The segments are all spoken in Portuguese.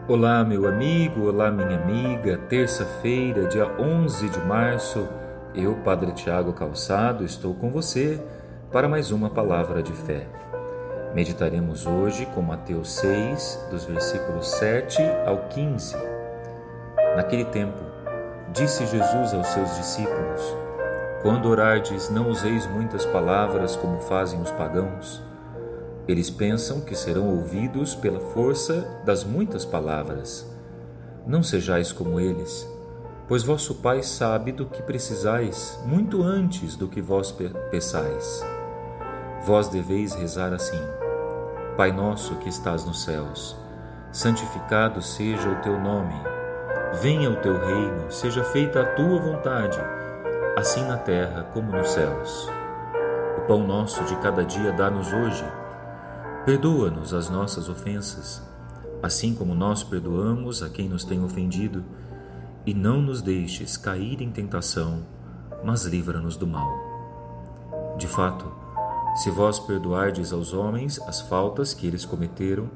Olá, meu amigo, olá, minha amiga. Terça-feira, dia 11 de março, eu, Padre Tiago Calçado, estou com você para mais uma palavra de fé. Meditaremos hoje com Mateus 6, dos versículos 7 ao 15. Naquele tempo, disse Jesus aos seus discípulos: Quando orardes, não useis muitas palavras como fazem os pagãos. Eles pensam que serão ouvidos pela força das muitas palavras. Não sejais como eles, pois vosso Pai sabe do que precisais, muito antes do que vós peçais. Vós deveis rezar assim: Pai nosso que estás nos céus, santificado seja o teu nome. Venha o teu reino, seja feita a tua vontade, assim na terra como nos céus. O pão nosso de cada dia dá-nos hoje. Perdoa-nos as nossas ofensas, assim como nós perdoamos a quem nos tem ofendido, e não nos deixes cair em tentação, mas livra-nos do mal. De fato, se vós perdoardes aos homens as faltas que eles cometeram,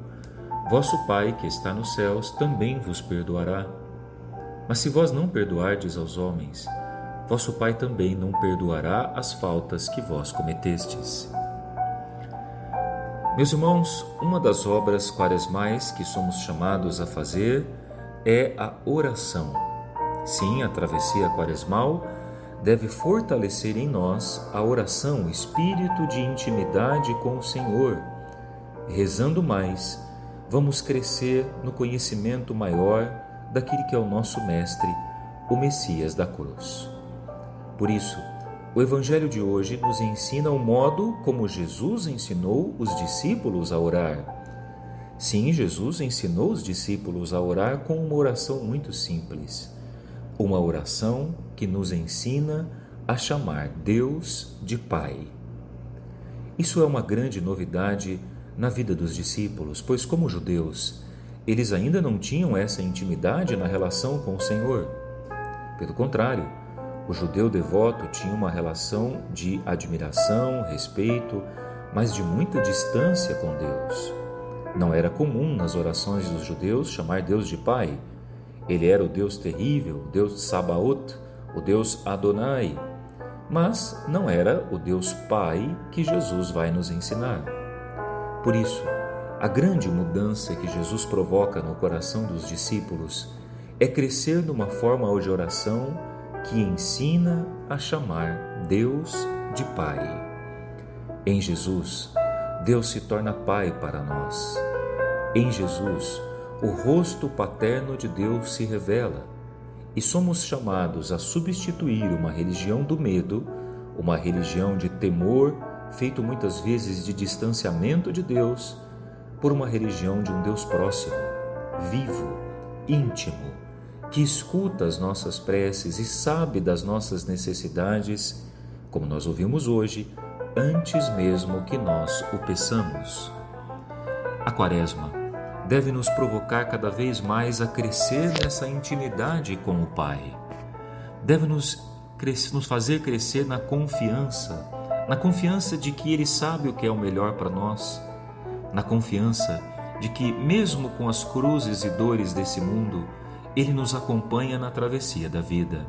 vosso Pai que está nos céus também vos perdoará. Mas se vós não perdoardes aos homens, vosso Pai também não perdoará as faltas que vós cometestes. Meus irmãos, uma das obras quaresmais que somos chamados a fazer é a oração. Sim, a travessia quaresmal deve fortalecer em nós a oração, o espírito de intimidade com o Senhor. Rezando mais, vamos crescer no conhecimento maior daquele que é o nosso Mestre, o Messias da cruz. Por isso, o Evangelho de hoje nos ensina o modo como Jesus ensinou os discípulos a orar. Sim, Jesus ensinou os discípulos a orar com uma oração muito simples. Uma oração que nos ensina a chamar Deus de Pai. Isso é uma grande novidade na vida dos discípulos, pois como judeus, eles ainda não tinham essa intimidade na relação com o Senhor. Pelo contrário, o judeu devoto tinha uma relação de admiração, respeito, mas de muita distância com Deus. Não era comum nas orações dos judeus chamar Deus de Pai. Ele era o Deus terrível, o Deus Sabaoth, o Deus Adonai. Mas não era o Deus Pai que Jesus vai nos ensinar. Por isso, a grande mudança que Jesus provoca no coração dos discípulos é crescer numa forma de oração que ensina a chamar Deus de Pai. Em Jesus, Deus se torna Pai para nós. Em Jesus, o rosto paterno de Deus se revela e somos chamados a substituir uma religião do medo, uma religião de temor, feito muitas vezes de distanciamento de Deus, por uma religião de um Deus próximo, vivo, íntimo, que escuta as nossas preces e sabe das nossas necessidades, como nós ouvimos hoje, antes mesmo que nós o peçamos. A Quaresma deve nos provocar cada vez mais a crescer nessa intimidade com o Pai. Deve nos fazer crescer na confiança de que Ele sabe o que é o melhor para nós, na confiança de que, mesmo com as cruzes e dores desse mundo, Ele nos acompanha na travessia da vida.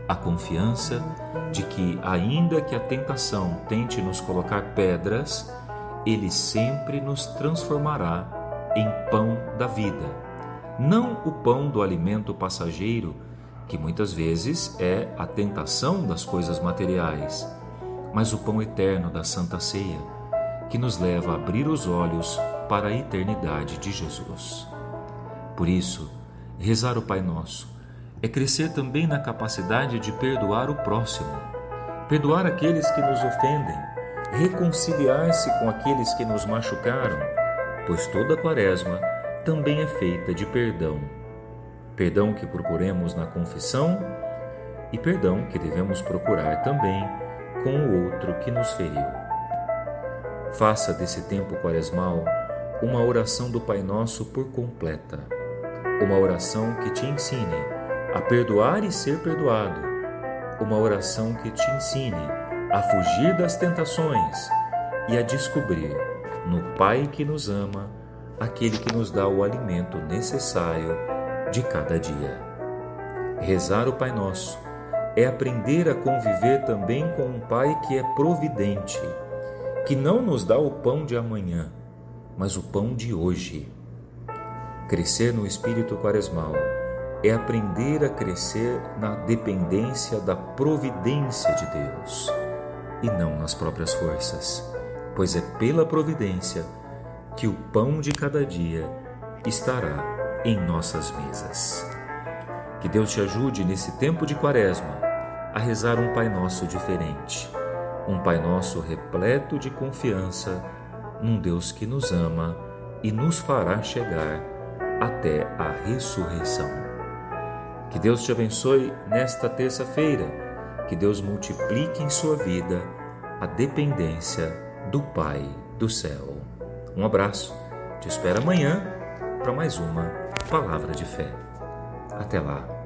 A confiança de que, ainda que a tentação tente nos colocar pedras, Ele sempre nos transformará em pão da vida. Não o pão do alimento passageiro, que muitas vezes é a tentação das coisas materiais, mas o pão eterno da Santa Ceia, que nos leva a abrir os olhos para a eternidade de Jesus. Por isso, rezar o Pai Nosso é crescer também na capacidade de perdoar o próximo, perdoar aqueles que nos ofendem, reconciliar-se com aqueles que nos machucaram, pois toda Quaresma também é feita de perdão. Perdão que procuremos na confissão e perdão que devemos procurar também com o outro que nos feriu. Faça desse tempo quaresmal uma oração do Pai Nosso por completa. Uma oração que te ensine a perdoar e ser perdoado. Uma oração que te ensine a fugir das tentações e a descobrir no Pai que nos ama aquele que nos dá o alimento necessário de cada dia. Rezar o Pai Nosso é aprender a conviver também com um Pai que é providente, que não nos dá o pão de amanhã, mas o pão de hoje. Crescer no espírito quaresmal é aprender a crescer na dependência da providência de Deus e não nas próprias forças, pois é pela providência que o pão de cada dia estará em nossas mesas. Que Deus te ajude nesse tempo de Quaresma a rezar um Pai Nosso diferente, um Pai Nosso repleto de confiança num Deus que nos ama e nos fará chegar até a ressurreição. Que Deus te abençoe nesta terça-feira, que Deus multiplique em sua vida a dependência do Pai do céu. Um abraço, te espero amanhã para mais uma Palavra de Fé. Até lá.